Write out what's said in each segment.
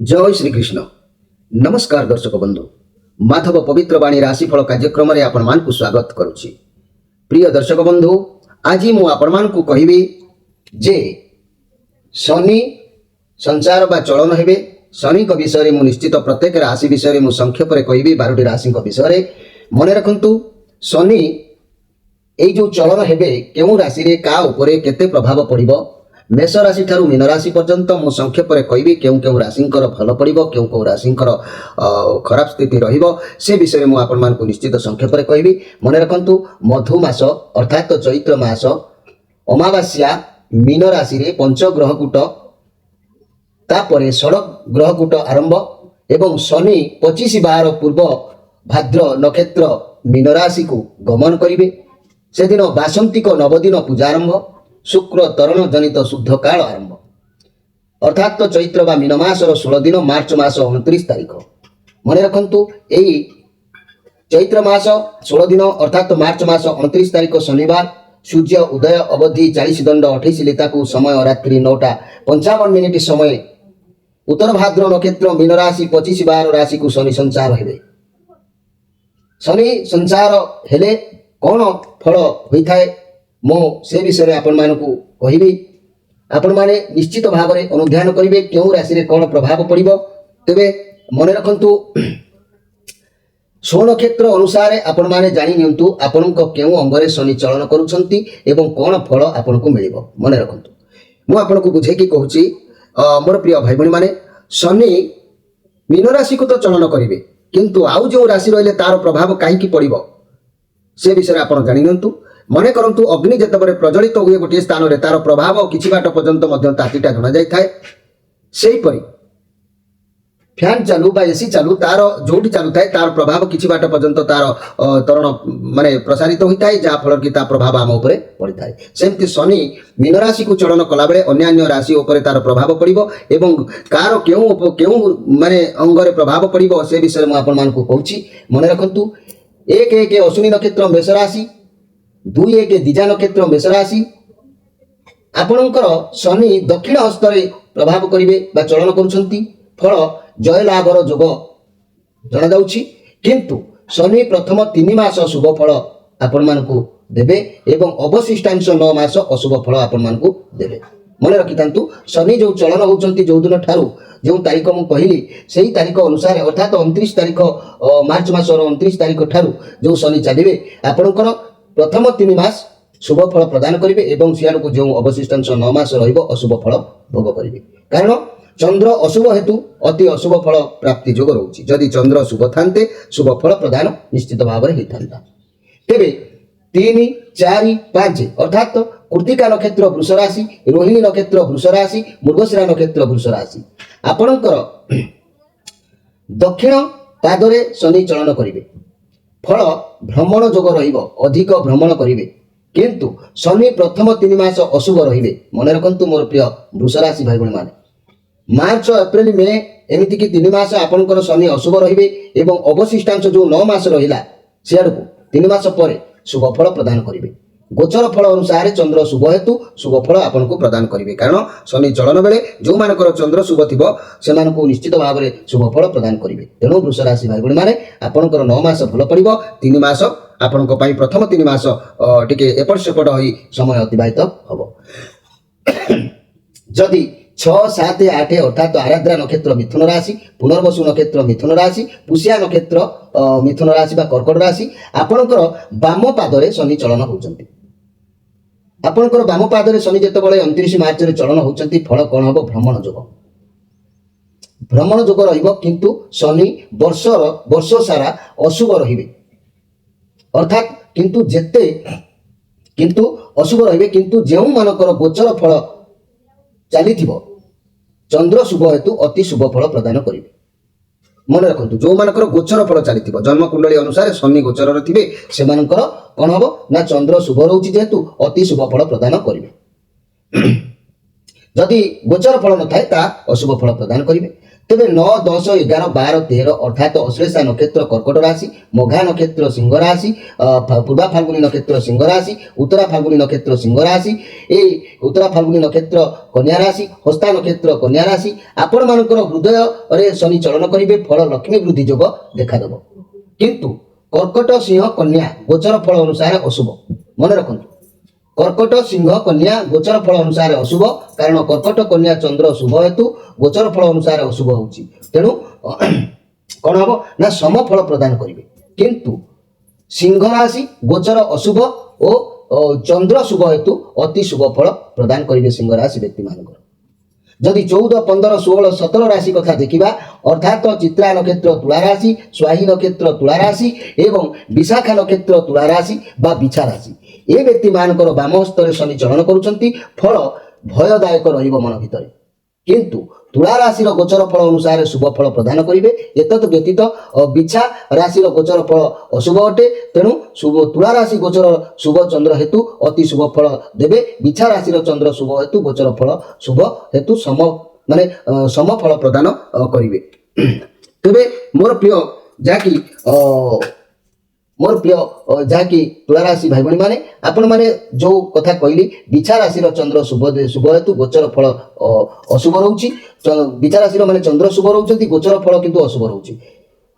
जय श्रीकृष्ण। नमस्कार दर्शक बंधु, माधव पवित्र वाणी राशिफल कार्यक्रम में आपण मान स्वागत करुछि। प्रिय दर्शक बंधु, आज मु आपण मान कहबी जे शनि संचार बा चलन हेबे। शनि को विषय मु निश्चित प्रत्येक राशि विषय मु संक्षेप रे कहबी। 12टी राशि विषय मन रखंतु। शनि एई जो चलन हेबे केउ राशि रे का उपरे केते प्रभाव पड़िबो, मेष राशि ठारू मीन राशि पर्यंत मु संक्षेप रे कहबी केउ केउ राशिंकर भल पड़िबो, केउ केउ राशिंकर खराब स्थिति रहिबो, से विषय मु आपण मान को निश्चित संक्षेप रे कहबी। मन रखंतु, मधु मास अर्थात चैत्र मास अमावास्या मीन राशि रे पंच ग्रह कूट तापरे षड ग्रह कूट आरंभ एवं शनि 25/12 पूर्व भाद्र नक्षत्र मीन राशि को गमन करिवे। से दिन बासंतिक नवदिन पूजा आरंभ, शुक्र तरण जनित शुद्ध काल आरंभ अर्थात चैत्र बा मीन मासर 16 दिन मार्च मास 29 तारीख। मन रखंतु, एई चैत्र मास 16 दिन अर्थात मार्च मास 29 तारीख शनिवार सूर्य उदय अवधि 40 दंड 28 लिता को समय रात्रि 9:55 समय उत्तर भाद्र नक्षत्र मीन राशि 25/12 राशि को शनि संचार हेबे। शनि संचार हेले कौन फल होता है मो से विषय आपण मानकु कहिबी। आपण माने निश्चित भाव में अनुध्यान करिवे केउ राशि रे कौन प्रभाव पड़िबो। तेबे मन रखंतु, स्व नक्षत्र अनुसार आपण माने जानि नियंतु आपनक केउ अंगरे शनि चलन करूछंती एवं कौन फल आपनकु मिलिबो। मन रखंतु, मु आपनकु बुझे कि कहूची, मोर प्रिय भाई भणी माने, शनि मीन राशि को तो चलन करिवे, किंतु आउ जो राशि रहिले तार प्रभाव काहे की पड़िबो से विषय आपण जानि नियंतु। मने करंतु, अग्नि जेतबरे प्रज्वलित हुए गोटे स्थान रे तार प्रभाव किछि बाट पर्यंत मध्य तातीटा जणा जाय थाए। सेही परि फैन चालू बा एसी चालू तार जोटी चालू थाए तार प्रभाव किछि बाट पर्यंत तार तरण माने प्रसारित होई थाए, जा फल कि ता प्रभाव आम उपरे पड़ी थाए। सेमति शनि मीन राशि को चलन कला बेले अन्य राशि उपरे तार प्रभाव पड़िबो एवं कार केउ माने अंगरे प्रभाव पड़िबो से विषय मु आपण मान को कहूची। मन रखंतु, 1 अश्विनी नक्षत्र मेष राशि, 2 दिजा नक्षत्र मेष राशि आपणकर शनि दक्षिण हस्तरे प्रभाव करिवे बा चलन करूछंती। फल जय लाभर जोग जना जाउछि, किंतु शनि प्रथम 3 मास शुभ फल आपण मानकु देबे एवं अवशिष्टांश 9 मास अशुभ फल आपण मानकु देबे। मन रखितांतु, शनि जो चलन होउछंती जो दिन ठारू जो तारीख मु कहली सेही तारीख अनुसार अर्थात 29 तारीख मार्च मासर 29 तारीख ठारू जो शनि चलिबे आपणकर प्रथम 3 मास शुभ फल प्रदान करिवे एवं सियाड़ को जो अवशिष्टांश 9 मास रहिबो अशुभ फल भोग करिवे। कारण चंद्र अशुभ हेतु अति अशुभ फल प्राप्ति जोग रहउछि। जदि चंद्र शुभ थान्ते शुभ फल प्रदान निश्चित भाव में होइथान्ता। तेबे 3, 4, 5 अर्थात कृतिका नक्षत्र वृष राशि, रोहिणी नक्षत्र वृष राशि, मृगशिरा नक्षत्र वृष राशि आपणकर दक्षिण पादरे शनि चलन करिवे। फल भ्रमण जोग रहिबो, अधिक भ्रमण करिवे, किंतु शनि प्रथम 3 मास अशुभ रहिबे। मन रखंतु मोर प्रिय वृष राशि भाई भणी माने, मार्च एप्रिल मे एमिति कि 3 मास आपणकर शनि अशुभ रहिबे एवं अवशिष्टांश जो 9 मास रहिला सियाडको 3 मास परे शुभ फल प्रदान करिवे। गोचर फल अनुसार चंद्र शुभ हेतु शुभ फल आपनको प्रदान करिवे। कारण शनि चलन बेले जो मानकर चंद्र शुभ थिबो से मानको निश्चित भाव में शुभ फल प्रदान करिवे। तेणु वृष राशि भाई भणी माने आपणकर 9 मास भल पड़िबो, 3 मास आपनको पई प्रथम 3 मास टिके एपट सेपट होई समय अतिबाहित हबो। जदि 6, 7, 8 अर्थात आराद्रा नक्षत्र मिथुन राशि, पुनर्वसु नक्षत्र मिथुन राशि, पुष्या नक्षत्र मिथुन राशि बा कर्कट राशि आपणकर बाम पादरे शनि चलन होउचंती। आपणकर बाम पादरे शनि जेतेबेले 29 मार्च रे चलन होउचंती, फल कोन हबो? भ्रमण जोग रहिबो, किंतु शनि वर्ष सारा अशुभ रहिबे। अर्थात किंतु अशुभ रहिबे, किंतु जेउ मानकर गोचर फल चली चंद्र शुभ हेतु अति शुभ फल प्रदान करिवे। मन रखंतु, जो मानकर गोचर फल चली जन्म कुंडली अनुसार शनि गोचर रे थिबे से मानकर कोन हबो ना चंद्र शुभ रहउछि जेतु अति शुभ फल प्रदान करिवे। जदि गोचर फल न थाए ता अशुभ फल प्रदान करिवे। ତେବେ 9, 10, 11, 12, 13 ଅର୍ଥାତ୍ ଅଶ୍ଳେଷା ନକ୍ଷତ୍ର କର୍କଟ ରାଶି, ମଘା ନକ୍ଷତ୍ର ସିଂହ ରାଶି, ପୂର୍ବା ଫାଲ୍ଗୁନୀ ନକ୍ଷତ୍ର ସିଂହ ରାଶି, ଉତ୍ତରା ଫାଲ୍ଗୁନୀ ନକ୍ଷତ୍ର ସିଂହ ରାଶି, এই ଉତ୍ତରା ଫାଲ୍ଗୁନୀ ନକ୍ଷତ୍ର କନ୍ୟା ରାଶି, ହସ୍ତା ନକ୍ଷତ୍ର କନ୍ୟା ରାଶି, ଆପଣମାନଙ୍କର ହୃଦୟରେ ଶନି ଚଳନ କରିବେ, ଫଳ ଲକ୍ଷ୍ମୀ ବୃଦ୍ଧି ଯୋଗ ଦେଖାଦେବ। କିନ୍ତୁ କର୍କଟ ସିଂହ କନ୍ୟା ଗୋଚର ଫଳ ଅନୁସାରେ ଅଶୁଭ, ମନେ ରଖନ୍ତୁ। କର୍କଟ ସିଂହ କନ୍ୟା ଗୋଚର ଫଳ ଅନୁସାରେ ଅଶୁଭ, କାରଣ କର୍କଟ କନ୍ୟା ଚନ୍ଦ୍ର ଶୁଭ ହେତୁ ଗୋଚର ଫଳ ଅନୁସାରେ ଅଶୁଭ ହେଉଛି। ତେଣୁ କ'ଣ ହବ ନା ସମ ଫଳ ପ୍ରଦାନ କରିବେ। କିନ୍ତୁ ସିଂହ ରାଶି ଗୋଚର ଅଶୁଭ ଓ ଚନ୍ଦ୍ର ଶୁଭ ହେତୁ ଅତି ଶୁଭ ଫଳ ପ୍ରଦାନ କରିବେ ସିଂହ ରାଶି ବ୍ୟକ୍ତିମାନଙ୍କର। ଯଦି 14, 15, 16, 17 ରାଶି କଥା ଦେଖିବା, ଅର୍ଥାତ୍ ଚିତ୍ରା ନକ୍ଷତ୍ର ତୁଳା ରାଶି, ସ୍ୱାହୀ ନକ୍ଷତ୍ର ତୁଳା ରାଶି ଏବଂ ବିଶାଖା ନକ୍ଷତ୍ର ତୁଳା ରାଶି ବା ବିଛା ରାଶି, ଏ ବ୍ୟକ୍ତିମାନଙ୍କର ବାମ ହସ୍ତରେ ଶନି ଚଳନ କରୁଛନ୍ତି, ଫଳ ଭୟଦାୟକ ରହିବ ମନ ଭିତରେ। କିନ୍ତୁ ତୁଳା ରାଶିର ଗୋଚର ଫଳ ଅନୁସାରେ ଶୁଭ ଫଳ ପ୍ରଦାନ କରିବେ। ଏତଦ୍ ବ୍ୟତୀତ ବିଛା ରାଶିର ଗୋଚର ଫଳ ଅଶୁଭ ଅଟେ, ତେଣୁ ତୁଳା ରାଶି ଗୋଚର ଶୁଭ ଚନ୍ଦ୍ର ହେତୁ ଅତି ଶୁଭ ଫଳ ଦେବେ। ବିଛା ରାଶିର ଚନ୍ଦ୍ର ଶୁଭ ହେତୁ ଗୋଚର ଫଳ ଶୁଭ ହେତୁ ସମ ଫଳ ପ୍ରଦାନ କରିବେ। ତେବେ ମୋର ପ୍ରିୟ ଯାହାକି ତୁଳା ରାଶି ଭାଇ ଭଉଣୀ ମାନେ, ଆପଣମାନେ ଯେଉଁ କଥା କହିଲି, ବିଛା ରାଶିର ଚନ୍ଦ୍ର ଶୁଭ ହେତୁ ଗୋଚର ଫଳ ଅଶୁଭ ରହୁଛି। ବିଛା ରାଶିର ମାନେ ଚନ୍ଦ୍ର ଶୁଭ ରହୁଛନ୍ତି, ଗୋଚର ଫଳ କିନ୍ତୁ ଅଶୁଭ ରହୁଛି।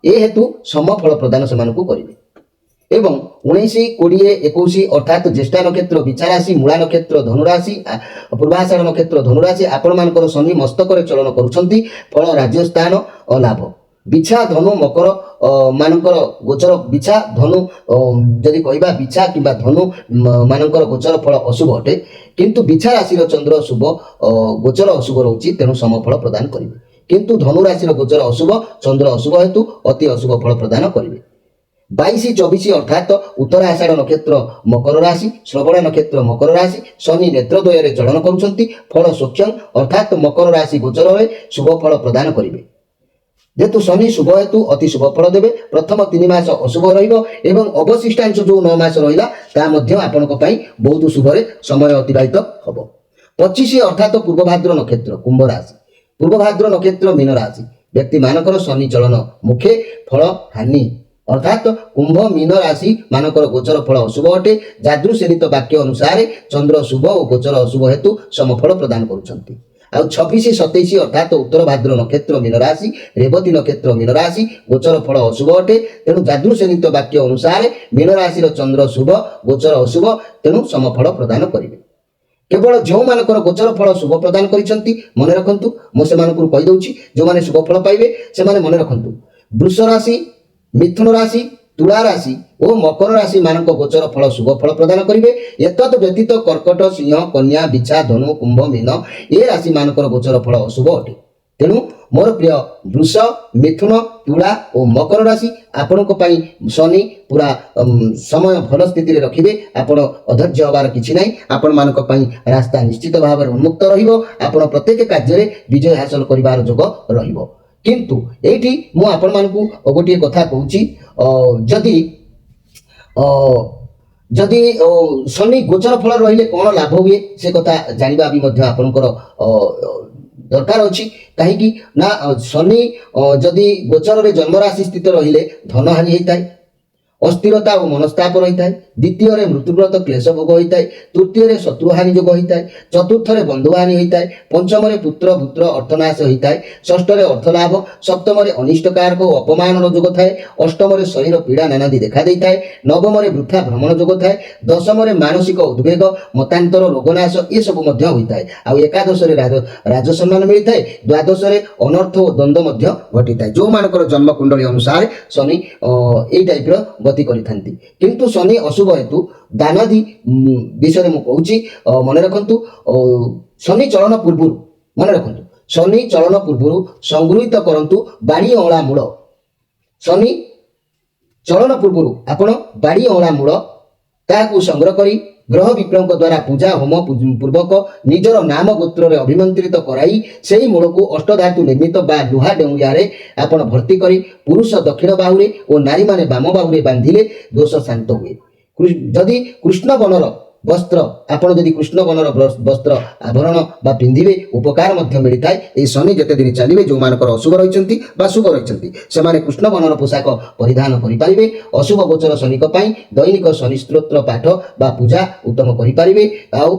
ଏ ହେତୁ ସମ ଫଳ ପ୍ରଦାନ ସେମାନଙ୍କୁ କରିବେ। ଏବଂ 19, 20, 21 ଅର୍ଥାତ୍ ଜ୍ୟେଷ୍ଠା ନକ୍ଷତ୍ର ବିଛା ରାଶି, ମୂଳା ନକ୍ଷତ୍ର ଧନୁରାଶି, ପୂର୍ବାଷାଢ଼ ନକ୍ଷତ୍ର ଧନୁରାଶି, ଆପଣମାନଙ୍କର ଶନି ମସ୍ତକରେ ଚଳନ କରୁଛନ୍ତି, ଫଳ ରାଜ୍ୟସ୍ଥାନ ଲାଭ। ବିଛା ଧନୁ ମକର ମାନଙ୍କର ଗୋଚର, ବିଛା ଧନୁ ଯଦି କହିବା ବିଛା କିମ୍ବା ଧନୁ ମାନଙ୍କର ଗୋଚର ଫଳ ଅଶୁଭ ଅଟେ, କିନ୍ତୁ ବିଛା ରାଶିର ଚନ୍ଦ୍ର ଶୁଭ ଗୋଚର ଅଶୁଭ ରହୁଛି, ତେଣୁ ସମଫଳ ପ୍ରଦାନ କରିବେ। କିନ୍ତୁ ଧନୁ ରାଶିର ଗୋଚର ଅଶୁଭ, ଚନ୍ଦ୍ର ଅଶୁଭ ହେତୁ ଅତି ଅଶୁଭ ଫଳ ପ୍ରଦାନ କରିବେ। 22, 24 ଅର୍ଥାତ୍ ଉତ୍ତରା ଆଷାଢ଼ ନକ୍ଷତ୍ର ମକର ରାଶି, ଶ୍ରବଣ ନକ୍ଷତ୍ର ମକର ରାଶି, ଶନି ନେତ୍ର ଦ୍ୱୟରେ ଚଳନ କରୁଛନ୍ତି, ଫଳ ସୂକ୍ଷ୍ମ ଅର୍ଥାତ୍ ମକର ରାଶି ଗୋଚରରେ ଶୁଭ ଫଳ ପ୍ରଦାନ କରିବେ। ଯେହେତୁ ଶନି ଶୁଭ ହେତୁ ଅତି ଶୁଭ ଫଳ ଦେବେ। ପ୍ରଥମ 3 ମାସ ଅଶୁଭ ରହିବ ଏବଂ ଅବଶିଷ୍ଟାଂଶ ଯେଉଁ 9 ମାସ ରହିଲା ତାହା ମଧ୍ୟ ଆପଣଙ୍କ ପାଇଁ ବହୁତ ଶୁଭରେ ସମୟ ଅତିବାହିତ ହେବ। 25 ଅର୍ଥାତ୍ ପୂର୍ବଭାଦ୍ର ନକ୍ଷତ୍ର କୁମ୍ଭ ରାଶି, ପୂର୍ବଭାଦ୍ର ନକ୍ଷତ୍ର ମୀନ ରାଶି, ବ୍ୟକ୍ତିମାନଙ୍କର ଶନି ଚଳନ ମୁଖେ ଫଳ ହାନି, ଅର୍ଥାତ୍ କୁମ୍ଭ ମୀନ ରାଶି ମାନଙ୍କର ଗୋଚର ଫଳ ଅଶୁଭ ଅଟେ। ଯାଦୃଶେନିତ ବାକ୍ୟ ଅନୁସାରେ ଚନ୍ଦ୍ର ଶୁଭ ଓ ଗୋଚର ଅଶୁଭ ହେତୁ ସମଫଳ ପ୍ରଦାନ କରୁଛନ୍ତି। ଆଉ 26, 27 ଅର୍ଥାତ୍ ଉତ୍ତର ଭାଦ୍ର ନକ୍ଷତ୍ର ମୀନ ରାଶି, ରେବତୀ ନକ୍ଷତ୍ର ମୀନ ରାଶି, ଗୋଚର ଫଳ ଅଶୁଭ ଅଟେ। ତେଣୁ ଯାଦୃଶେନିତ ବାକ୍ୟ ଅନୁସାରେ ମୀନ ରାଶିର ଚନ୍ଦ୍ର ଶୁଭ, ଗୋଚର ଅଶୁଭ, ତେଣୁ ସମଫଳ ପ୍ରଦାନ କରିବେ। କେବଳ ଯେଉଁମାନଙ୍କର ଗୋଚର ଫଳ ଶୁଭ ପ୍ରଦାନ କରିଛନ୍ତି, ମନେ ରଖନ୍ତୁ, ମୁଁ ସେମାନଙ୍କୁ କହିଦେଉଛି ଯେଉଁମାନେ ଶୁଭ ଫଳ ପାଇବେ ସେମାନେ ମନେ ରଖନ୍ତୁ। ବୃଷ ରାଶି, ମିଥୁନ ରାଶି, ତୁଳା ରାଶି ଓ ମକର ରାଶି ମାନଙ୍କ ଗୋଚର ଫଳ ଶୁଭ ଫଳ ପ୍ରଦାନ କରିବେ। ଏତଦ୍ ବ୍ୟତୀତ କର୍କଟ, ସିଂହ, କନ୍ୟା, ବିଛା, ଧନୁ, କୁମ୍ଭ, ମୀନ ଏ ରାଶି ମାନଙ୍କର ଗୋଚର ଫଳ ଅଶୁଭ ଅଟେ। ତେଣୁ ମୋର ପ୍ରିୟ ବୃଷ, ମିଥୁନ, ତୁଳା ଓ ମକର ରାଶି, ଆପଣଙ୍କ ପାଇଁ ଶନି ପୁରା ସମୟ ଭଲ ସ୍ଥିତିରେ ରଖିବେ। ଆପଣ ଅଧୈର୍ଯ୍ୟ ହେବାର କିଛି ନାହିଁ। ଆପଣମାନଙ୍କ ପାଇଁ ରାସ୍ତା ନିଶ୍ଚିତ ଭାବରେ ଉନ୍ମୁକ୍ତ ରହିବ। ଆପଣ ପ୍ରତ୍ୟେକ କାର୍ଯ୍ୟରେ ବିଜୟ ହାସଲ କରିବାର ଯୋଗ ରହିବ। କିନ୍ତୁ ଏଇଠି ମୁଁ ଆପଣମାନଙ୍କୁ ଗୋଟିଏ କଥା କହୁଛି, ଯଦି ଶନି ଗୋଚର ଫଳ ରହିଲେ କ'ଣ ଲାଭ ହୁଏ ସେ କଥା ଜାଣିବା ବି ମଧ୍ୟ ଆପଣଙ୍କର ଦରକାର ଅଛି। କାହିଁକି ନା ଶନି ଯଦି ଗୋଚରରେ ଜନ୍ମରାଶି ସ୍ଥିତ ରହିଲେ ଧନହାନି ହେଇଥାଏ, ଅସ୍ଥିରତା ଓ ମନସ୍ତାପ ରହିଥାଏ। ଦ୍ୱିତୀୟରେ ମୃତ୍ୟୁବ୍ରତ କ୍ଲେଶ ଭୋଗ ହୋଇଥାଏ। ତୃତୀୟରେ ଶତ୍ରୁହାନି ଯୋଗ ହୋଇଥାଏ। ଚତୁର୍ଥରେ ବନ୍ଧୁହାନି ହୋଇଥାଏ। ପଞ୍ଚମରେ ପୁତ୍ର ପୁତ୍ର ଅର୍ଥନାଶ ହୋଇଥାଏ। ଷଷ୍ଠରେ ଅର୍ଥଲାଭ, ସପ୍ତମରେ ଅନିଷ୍ଟକାରକ ଓ ଅପମାନର ଯୋଗ ଥାଏ। ଅଷ୍ଟମରେ ଶରୀର ପୀଡ଼ା ନାନାଦି ଦେଖା ଦେଇଥାଏ। ନବମରେ ବୃଥା ଭ୍ରମଣ ଯୋଗ ଥାଏ। ଦଶମରେ ମାନସିକ ଉଦ୍ବେଗ, ମତାନ୍ତର, ରୋଗନାଶ ଏସବୁ ମଧ୍ୟ ହୋଇଥାଏ। ଆଉ ଏକାଦଶରେ ରାଜସମ୍ମାନ ମିଳିଥାଏ। ଦ୍ୱାଦଶରେ ଅନର୍ଥ ଓ ଦ୍ୱନ୍ଦ୍ୱ ମଧ୍ୟ ଘଟିଥାଏ। ଯେଉଁମାନଙ୍କର ଜନ୍ମକୁଣ୍ଡଳୀ ଅନୁସାରେ ଶନି ଏଇ ଟାଇପ୍ର ଗତି କରିଥାନ୍ତି। କିନ୍ତୁ ଶନି ଅଶୁଭ ହେତୁ ଦାନାଦି ବିଷୟରେ ମୁଁ କହୁଛି, ମନେ ରଖନ୍ତୁ। ଶନି ଚଳନ ପୂର୍ବରୁ ସଂଗୃହୀତ କରନ୍ତୁ ବାଡ଼ି ଅଁଳା ମୂଳ। ଶନି ଚଳନ ପୂର୍ବରୁ ଆପଣ ବାଡ଼ି ଅଁଳା ମୂଳ ତାହାକୁ ସଂଗ୍ରହ କରି ଗ୍ରହ ବିପ୍ରଙ୍କ ଦ୍ୱାରା ପୂଜା ହୋମ ପୂର୍ବକ ନିଜର ନାମ ଗୋତ୍ରରେ ଅଭିମନ୍ତ୍ରିତ କରାଇ ସେହି ମୂଳକୁ ଅଷ୍ଟଧାତୁ ନିର୍ମିତ ବା ଲୁହା ଡେଉଁରିଆରେ ଆପଣ ଭର୍ତ୍ତି କରି ପୁରୁଷ ଦକ୍ଷିଣ ବାହୁରେ ଓ ନାରୀମାନେ ବାମ ବାହୁରେ ବାନ୍ଧିଲେ ଦୋଷ ଶାନ୍ତ ହୁଏ। ଯଦି କୃଷ୍ଣ ବର୍ଣ୍ଣର ବସ୍ତ୍ର ଆପଣ ଯଦି କୃଷ୍ଣ ବର୍ଣ୍ଣର ବସ୍ତ୍ର ଆଭରଣ ବା ପିନ୍ଧିବେ ଉପକାର ମଧ୍ୟ ମିଳିଥାଏ। ଏହି ଶନି ଯେତେ ଦିନ ଚାଲିବେ ଯେଉଁମାନଙ୍କର ଅଶୁଭ ରହିଛନ୍ତି ବା ଶୁଭ ରହିଛନ୍ତି ସେମାନେ କୃଷ୍ଣ ବର୍ଣ୍ଣର ପୋଷାକ ପରିଧାନ କରିପାରିବେ। ଅଶୁଭ ଗୋଚର ଶନିଙ୍କ ପାଇଁ ଦୈନିକ ଶନି ସ୍ତୋତ୍ର ପାଠ ବା ପୂଜା ଉତ୍ତମ କରିପାରିବେ। ଆଉ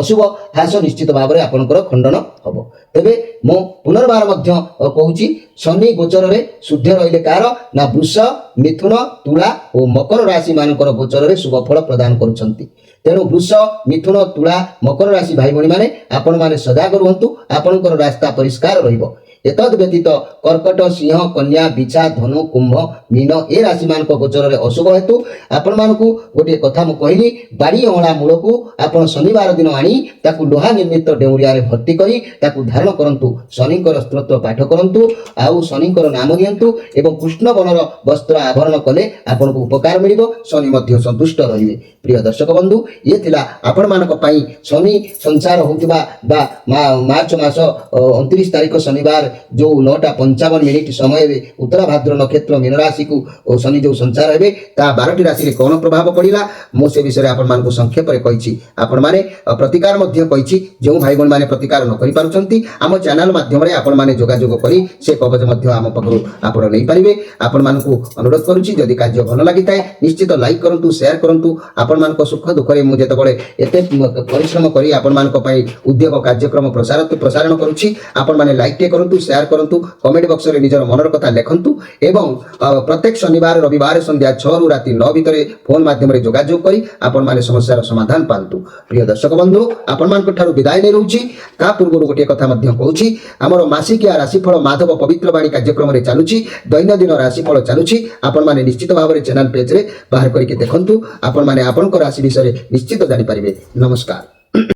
ଅଶୁଭ ହ୍ରାସ ନିଶ୍ଚିତ ଭାବରେ ଆପଣଙ୍କର ଖଣ୍ଡନ ହେବ। ତେବେ ମୁଁ ପୁନର୍ବାର ମଧ୍ୟ କହୁଛି ଶନି ଗୋଚରରେ ଶୁଦ୍ଧ ରହିଲେ କାହାର ନା ବୃଷ, ମିଥୁନ, ତୁଳା ଓ ମକର ରାଶି ମାନଙ୍କର ଗୋଚରରେ ଶୁଭ ଫଳ ପ୍ରଦାନ କରୁଛନ୍ତି। ତେଣୁ ବୃଷ, ମିଥୁନ, ତୁଳା, ମକର ରାଶି ଭାଇ ଭଉଣୀମାନେ ଆପଣମାନେ ସଜାଗ ରୁହନ୍ତୁ, ଆପଣଙ୍କର ରାସ୍ତା ପରିଷ୍କାର ରହିବ। ଏତଦ୍ ବ୍ୟତୀତ କର୍କଟ, ସିଂହ, କନ୍ୟା, ବିଛା, ଧନୁ, କୁମ୍ଭ, ମୀନ ଏ ରାଶିମାନଙ୍କ ଗୋଚରରେ ଅଶୁଭ ହେତୁ ଆପଣମାନଙ୍କୁ ଗୋଟିଏ କଥା ମୁଁ କହିଲି, ବାଡ଼ି ଅଁଳା ମୂଳକୁ ଆପଣ ଶନିବାର ଦିନ ଆଣି ତାକୁ ଲୁହା ନିର୍ମିତ ଡେଉଁରିଆରେ ଭର୍ତ୍ତି କରି ତାକୁ ଧାରଣ କରନ୍ତୁ। ଶନିଙ୍କର ସ୍ତୋତ୍ର ପାଠ କରନ୍ତୁ, ଆଉ ଶନିଙ୍କର ନାମ ନିଅନ୍ତୁ ଏବଂ କୃଷ୍ଣ ବର୍ଣ୍ଣର ବସ୍ତ୍ର ଆଭରଣ କଲେ ଆପଣଙ୍କୁ ଉପକାର ମିଳିବ, ଶନି ମଧ୍ୟ ସନ୍ତୁଷ୍ଟ ରହିବେ। ପ୍ରିୟ ଦର୍ଶକ ବନ୍ଧୁ, ଇଏ ଥିଲା ଆପଣମାନଙ୍କ ପାଇଁ ଶନି ସଂସାର ହେଉଥିବା ବା ମାର୍ଚ୍ଚ ମାସ 29 ତାରିଖ ଶନିବାର ଯେଉଁ 9:55 ସମୟରେ ଉତ୍ତରା ଭାଦ୍ର ନକ୍ଷତ୍ର ମୀନ ରାଶିକୁ ଶନି ଯେଉଁ ସଂଚାର ହେବେ ତାହା 12ଟି ରାଶିରେ କ'ଣ ପ୍ରଭାବ ପଡ଼ିଲା ମୁଁ ସେ ବିଷୟରେ ଆପଣମାନଙ୍କୁ ସଂକ୍ଷେପରେ କହିଛି। ଆପଣମାନେ ପ୍ରତିକାର ମଧ୍ୟ କହିଛି। ଯେଉଁ ଭାଇ ଭଉଣୀମାନେ ପ୍ରତିକାର ନ କରିପାରୁଛନ୍ତି ଆମ ଚ୍ୟାନେଲ ମାଧ୍ୟମରେ ଆପଣମାନେ ଯୋଗାଯୋଗ କରି ସେ କବଚ ମଧ୍ୟ ଆମ ପାଖରୁ ଆପଣ ନେଇପାରିବେ। ଆପଣମାନଙ୍କୁ ଅନୁରୋଧ କରୁଛି, ଯଦି କାର୍ଯ୍ୟ ଭଲ ଲାଗିଥାଏ ନିଶ୍ଚିତ ଲାଇକ୍ କରନ୍ତୁ, ସେୟାର କରନ୍ତୁ। ଆପଣମାନଙ୍କ ସୁଖ ଦୁଃଖରେ ମୁଁ ଯେତେବେଳେ ଏତେ ପରିଶ୍ରମ କରି ଆପଣମାନଙ୍କ ପାଇଁ ଉଦ୍ୟୋଗ କାର୍ଯ୍ୟକ୍ରମ ପ୍ରସାରଣ କରୁଛି, ଆପଣମାନେ ଲାଇକ୍ଟିଏ କରନ୍ତୁ, ସେୟାର କରନ୍ତୁ, କମେଣ୍ଟ ବକ୍ସରେ ନିଜର ମନର କଥା ଲେଖନ୍ତୁ ଏବଂ ପ୍ରତ୍ୟେକ ଶନିବାର ରବିବାର ସନ୍ଧ୍ୟା 6ରୁ ରାତି 9 ଭିତରେ ଫୋନ୍ ମାଧ୍ୟମରେ ଯୋଗାଯୋଗ କରି ଆପଣମାନେ ସମସ୍ୟାର ସମାଧାନ ପାଆନ୍ତୁ। ପ୍ରିୟ ଦର୍ଶକ ବନ୍ଧୁ, ଆପଣମାନଙ୍କ ଠାରୁ ବିଦାୟ ନେଇ ରହୁଛି। ତା ପୂର୍ବରୁ ଗୋଟିଏ କଥା ମଧ୍ୟ କହୁଛି, ଆମର ମାସିକିଆ ରାଶିଫଳ ମାଧବ ପବିତ୍ର ବାଣୀ କାର୍ଯ୍ୟକ୍ରମରେ ଚାଲୁଛି, ଦୈନନ୍ଦିନ ରାଶିଫଳ ଚାଲୁଛି। ଆପଣମାନେ ନିଶ୍ଚିତ ଭାବରେ ଚ୍ୟାନେଲ ପେଜରେ ବାହାର କରିକି ଦେଖନ୍ତୁ, ଆପଣମାନେ ଆପଣଙ୍କ ରାଶି ବିଷୟରେ ନିଶ୍ଚିତ ଜାଣିପାରିବେ। ନମସ୍କାର।